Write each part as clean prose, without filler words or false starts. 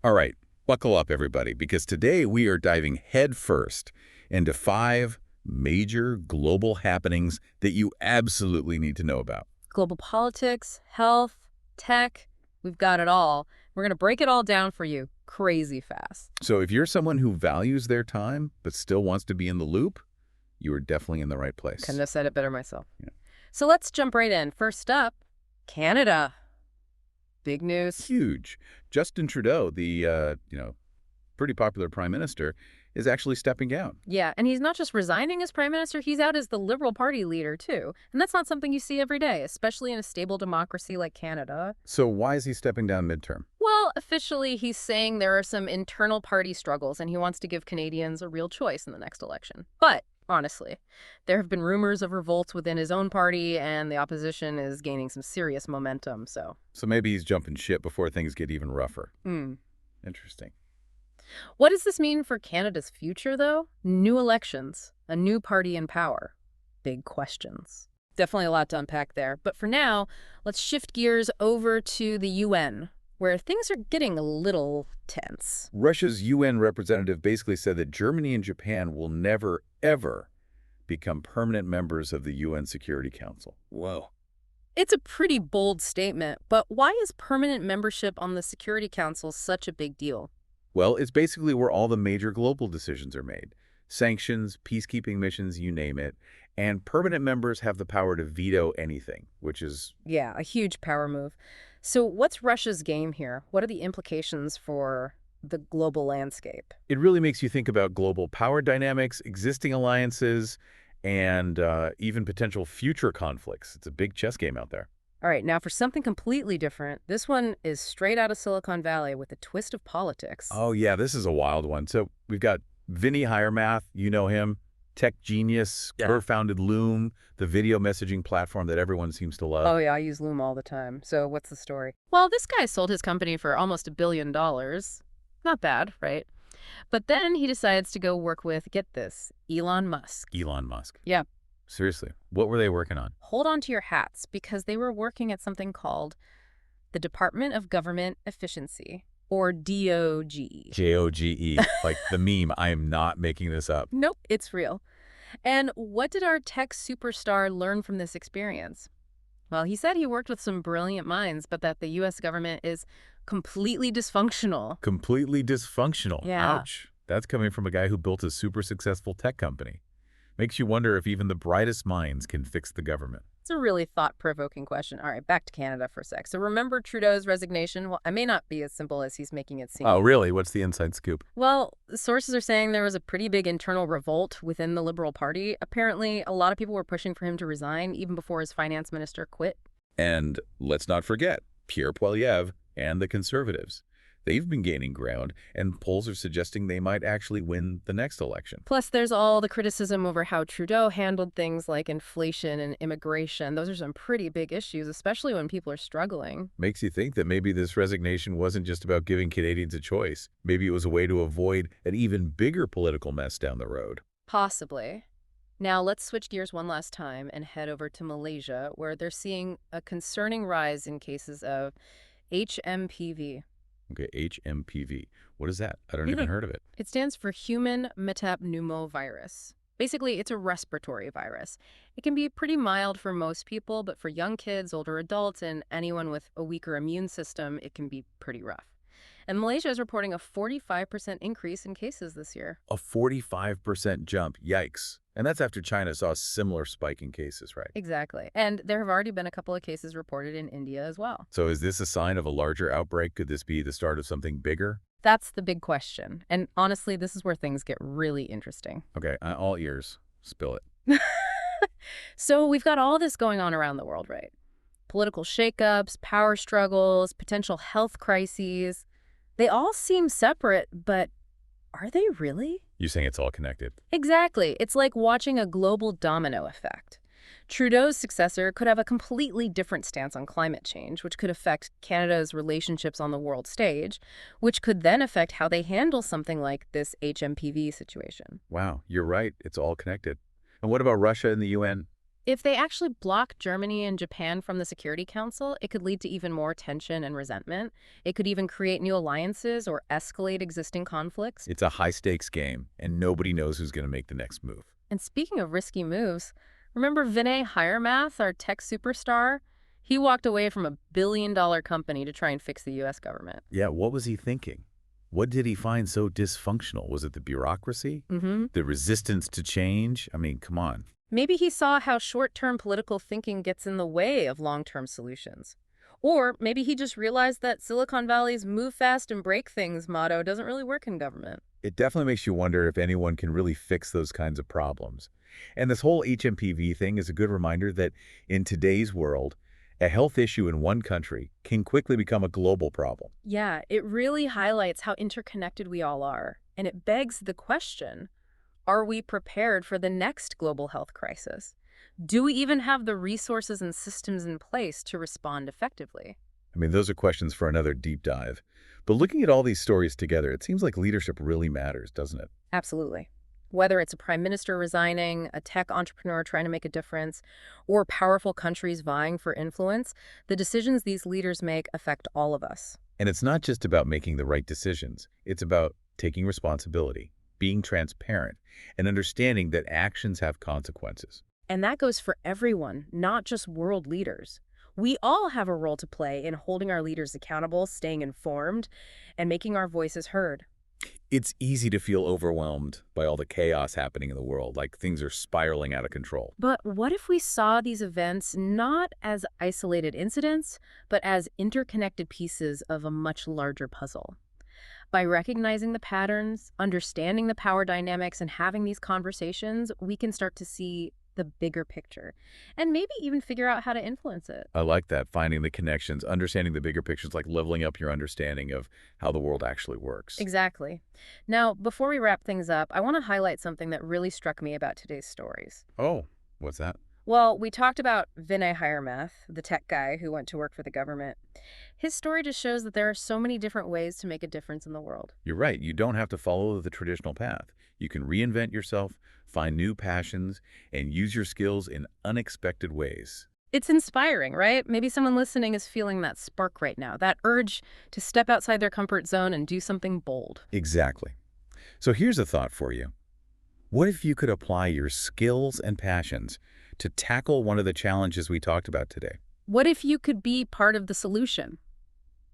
All right, buckle up, everybody, because today we are diving headfirst into 5 major global happenings that you absolutely need to know about. Global politics, health, tech, we've got it all. We're going to break it all down for you crazy fast. So if you're someone who values their time but still wants to be in the loop, you are definitely in the right place. Couldn't have said it better myself. Yeah. So let's jump right in. First up, Canada. Big news. Huge. Justin Trudeau, the pretty popular prime minister, is actually stepping down. Yeah, and he's not just resigning as prime minister, he's out as the Liberal Party leader, too. And that's not something you see every day, especially in a stable democracy like Canada. So why is he stepping down midterm? Well, officially, he's saying there are some internal party struggles, and he wants to give Canadians a real choice in the next election. But honestly, there have been rumors of revolts within his own party, and the opposition is gaining some serious momentum, so. So maybe he's jumping ship before things get even rougher. Hmm. Interesting. What does this mean for Canada's future, though? New elections, a new party in power. Big questions. Definitely a lot to unpack there. But for now, let's shift gears over to the UN, where things are getting a little tense. Russia's UN representative basically said that Germany and Japan will never, ever become permanent members of the UN Security Council. Whoa. It's a pretty bold statement, but why is permanent membership on the Security Council such a big deal? Well, it's basically where all the major global decisions are made. Sanctions, peacekeeping missions, you name it. And permanent members have the power to veto anything, which is... Yeah, a huge power move. So what's Russia's game here? What are the implications for the global landscape? It really makes you think about global power dynamics, existing alliances, and even potential future conflicts. It's a big chess game out there. All right, now for something completely different, this one is straight out of Silicon Valley with a twist of politics. Oh, yeah, this is a wild one. So we've got Hiremath, you know him, tech genius, co-founded Loom, the video messaging platform that everyone seems to love. Oh, yeah, I use Loom all the time. So what's the story? Well, this guy sold his company for almost $1 billion. Not bad, right? But then he decides to go work with, get this, Elon Musk. Elon Musk. Yeah. Seriously, what were they working on? Hold on to your hats, because they were working at something called the Department of Government Efficiency, or DOGE. DOGE, like the meme. I am not making this up. Nope, it's real. And what did our tech superstar learn from this experience? Well, he said he worked with some brilliant minds, but that the U.S. government is completely dysfunctional. Completely dysfunctional. Yeah. Ouch. That's coming from a guy who built a super successful tech company. Makes you wonder if even the brightest minds can fix the government. It's a really thought-provoking question. All right, back to Canada for a sec. So remember Trudeau's resignation? Well, it may not be as simple as he's making it seem. Oh, really? What's the inside scoop? Well, sources are saying there was a pretty big internal revolt within the Liberal Party. Apparently, a lot of people were pushing for him to resign even before his finance minister quit. And let's not forget Pierre Poilievre and the Conservatives. They've been gaining ground, and polls are suggesting they might actually win the next election. Plus, there's all the criticism over how Trudeau handled things like inflation and immigration. Those are some pretty big issues, especially when people are struggling. Makes you think that maybe this resignation wasn't just about giving Canadians a choice. Maybe it was a way to avoid an even bigger political mess down the road. Possibly. Now, let's switch gears one last time and head over to Malaysia, where they're seeing a concerning rise in cases of HMPV. Okay, HMPV. What is that? I don't even heard of it. It stands for human metapneumovirus. Basically, it's a respiratory virus. It can be pretty mild for most people, but for young kids, older adults, and anyone with a weaker immune system, it can be pretty rough. And Malaysia is reporting a 45% increase in cases this year. A 45% jump. Yikes. And that's after China saw a similar spike in cases, right? Exactly. And there have already been a couple of cases reported in India as well. So is this a sign of a larger outbreak? Could this be the start of something bigger? That's the big question. And honestly, this is where things get really interesting. Okay, all ears. Spill it. So we've got all this going on around the world, right? Political shakeups, power struggles, potential health crises. They all seem separate, but are they really? You're saying it's all connected? Exactly. It's like watching a global domino effect. Trudeau's successor could have a completely different stance on climate change, which could affect Canada's relationships on the world stage, which could then affect how they handle something like this HMPV situation. Wow, you're right. It's all connected. And what about Russia and the UN? If they actually block Germany and Japan from the Security Council, it could lead to even more tension and resentment. It could even create new alliances or escalate existing conflicts. It's a high-stakes game, and nobody knows who's going to make the next move. And speaking of risky moves, remember Vinay Hiremath, our tech superstar? He walked away from a billion-dollar company to try and fix the U.S. government. Yeah, what was he thinking? What did he find so dysfunctional? Was it the bureaucracy? The resistance to change? I mean, come on. Maybe he saw how short-term political thinking gets in the way of long-term solutions. Or maybe he just realized that Silicon Valley's move fast and break things motto doesn't really work in government. It definitely makes you wonder if anyone can really fix those kinds of problems. And this whole HMPV thing is a good reminder that in today's world, a health issue in one country can quickly become a global problem. Yeah, it really highlights how interconnected we all are. And it begs the question, are we prepared for the next global health crisis? Do we even have the resources and systems in place to respond effectively? I mean, those are questions for another deep dive. But looking at all these stories together, it seems like leadership really matters, doesn't it? Absolutely. Whether it's a prime minister resigning, a tech entrepreneur trying to make a difference, or powerful countries vying for influence, the decisions these leaders make affect all of us. And it's not just about making the right decisions. It's about taking responsibility, being transparent, and understanding that actions have consequences. And that goes for everyone, not just world leaders. We all have a role to play in holding our leaders accountable, staying informed, and making our voices heard. It's easy to feel overwhelmed by all the chaos happening in the world, like things are spiraling out of control. But what if we saw these events not as isolated incidents, but as interconnected pieces of a much larger puzzle? By recognizing the patterns, understanding the power dynamics, and having these conversations, we can start to see the bigger picture and maybe even figure out how to influence it. I like that, finding the connections, understanding the bigger pictures, like leveling up your understanding of how the world actually works. Exactly. Now, before we wrap things up, I want to highlight something that really struck me about today's stories. Oh, what's that? Well, we talked about Vinay Hiremath, the tech guy who went to work for the government. His story just shows that there are so many different ways to make a difference in the world. You're right. You don't have to follow the traditional path. You can reinvent yourself, find new passions, and use your skills in unexpected ways. It's inspiring, right? Maybe someone listening is feeling that spark right now, that urge to step outside their comfort zone and do something bold. Exactly. So here's a thought for you. What if you could apply your skills and passions to tackle one of the challenges we talked about today? What if you could be part of the solution?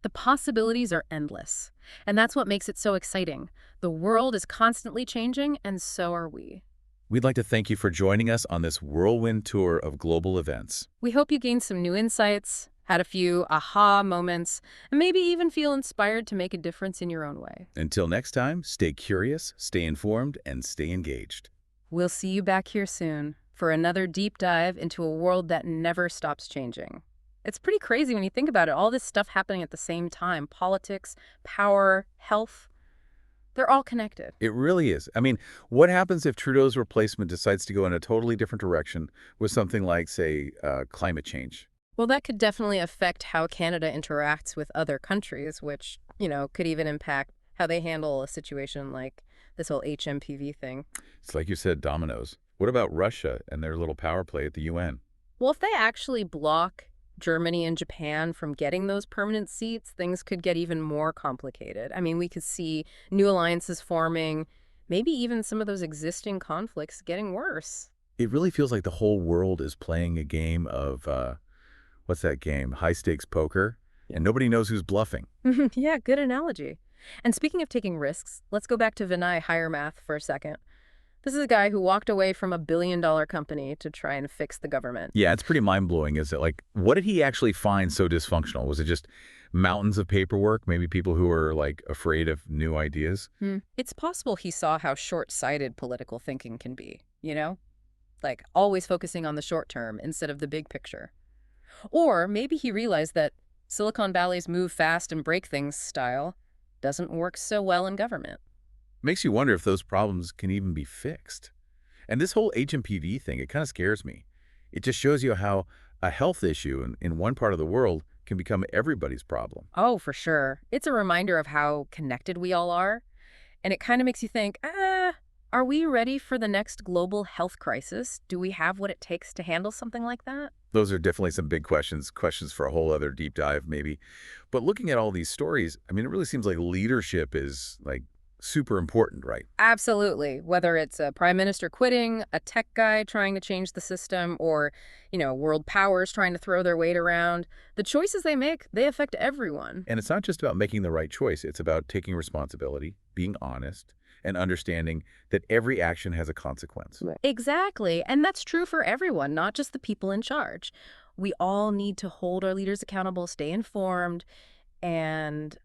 The possibilities are endless, and that's what makes it so exciting. The world is constantly changing, and so are we. We'd like to thank you for joining us on this whirlwind tour of global events. We hope you gained some new insights, had a few aha moments, and maybe even feel inspired to make a difference in your own way. Until next time, stay curious, stay informed, and stay engaged. We'll see you back here soon for another deep dive into a world that never stops changing. It's pretty crazy when you think about it, all this stuff happening at the same time. Politics, power, health, they're all connected. It really is. I mean, what happens if Trudeau's replacement decides to go in a totally different direction with something like, say, climate change? Well, that could definitely affect how Canada interacts with other countries, which, could even impact how they handle a situation like this whole HMPV thing. It's like you said, dominoes. What about Russia and their little power play at the UN? Well, if they actually block Germany and Japan from getting those permanent seats, things could get even more complicated. I mean, we could see new alliances forming, maybe even some of those existing conflicts getting worse. It really feels like the whole world is playing a game of, what's that game? High-stakes poker? And nobody knows who's bluffing. Yeah, good analogy. And speaking of taking risks, let's go back to Vinay Hiremath for a second. This is a guy who walked away from a billion-dollar company to try and fix the government. Yeah, it's pretty mind-blowing, is it? Like, what did he actually find so dysfunctional? Was it just mountains of paperwork? Maybe people who were, like, afraid of new ideas? It's possible he saw how short-sighted political thinking can be, Like, always focusing on the short term instead of the big picture. Or maybe he realized that Silicon Valley's move fast and break things style doesn't work so well in government. Makes you wonder if those problems can even be fixed. And this whole HMPV thing, it kind of scares me. It just shows you how a health issue in one part of the world can become everybody's problem. Oh, for sure. It's a reminder of how connected we all are. And it kind of makes you think, Are we ready for the next global health crisis? Do we have what it takes to handle something like that? Those are definitely some big questions for a whole other deep dive maybe. But looking at all these stories, I mean, it really seems like leadership is like super important, right? Absolutely. Whether it's a prime minister quitting, a tech guy trying to change the system, or, world powers trying to throw their weight around, the choices they make, they affect everyone. And it's not just about making the right choice. It's about taking responsibility, being honest, and understanding that every action has a consequence. Right. Exactly. And that's true for everyone, not just the people in charge. We all need to hold our leaders accountable, stay informed, and,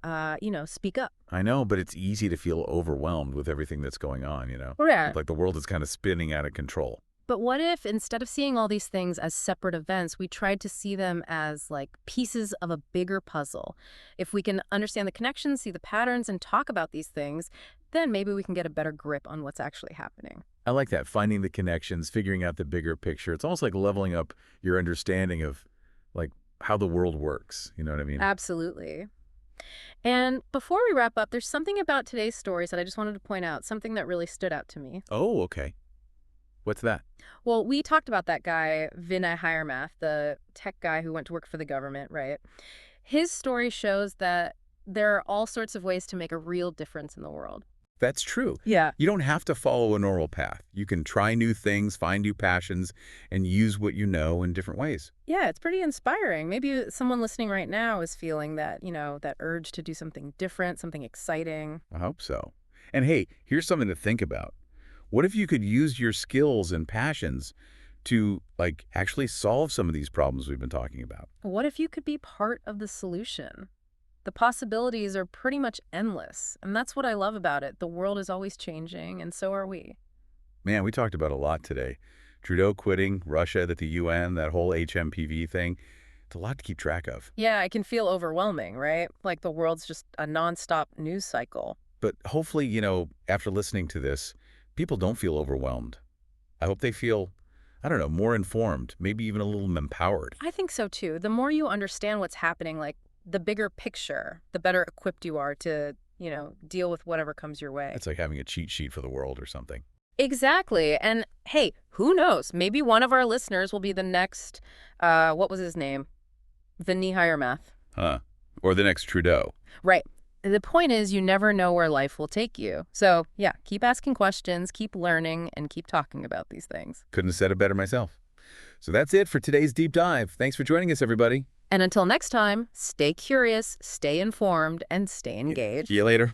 speak up. I know, but it's easy to feel overwhelmed with everything that's going on. Yeah. Like the world is kind of spinning out of control. But what if, instead of seeing all these things as separate events, we tried to see them as like pieces of a bigger puzzle? If we can understand the connections, see the patterns, and talk about these things, then maybe we can get a better grip on what's actually happening. I like that, finding the connections, figuring out the bigger picture. It's almost like leveling up your understanding of like how the world works. You know what I mean? Absolutely. And before we wrap up, there's something about today's stories that I just wanted to point out, something that really stood out to me. Oh, okay. What's that? Well, we talked about that guy, Vinay Hiremath, the tech guy who went to work for the government, right? His story shows that there are all sorts of ways to make a real difference in the world. That's true. Yeah. You don't have to follow a normal path. You can try new things, find new passions, and use what you know in different ways. Yeah, it's pretty inspiring. Maybe someone listening right now is feeling that, that urge to do something different, something exciting. I hope so. And hey, here's something to think about. What if you could use your skills and passions to, like, actually solve some of these problems we've been talking about? What if you could be part of the solution? The possibilities are pretty much endless, and that's what I love about it. The world is always changing, and so are we. Man, we talked about a lot today. Trudeau quitting, Russia at the UN, that whole HMPV thing. It's a lot to keep track of. Yeah, it can feel overwhelming, right? Like the world's just a nonstop news cycle. But hopefully, after listening to this, people don't feel overwhelmed. I hope they feel, I don't know, more informed, maybe even a little empowered. I think so too. The more you understand what's happening, like the bigger picture, the better equipped you are to, deal with whatever comes your way. It's like having a cheat sheet for the world or something. Exactly. And hey, who knows? Maybe one of our listeners will be the next, what was his name? Vinay Hiremath. Huh. Or the next Trudeau. Right. The point is, you never know where life will take you. So, yeah, keep asking questions, keep learning, and keep talking about these things. Couldn't have said it better myself. So that's it for today's deep dive. Thanks for joining us, everybody. And until next time, stay curious, stay informed, and stay engaged. See you later.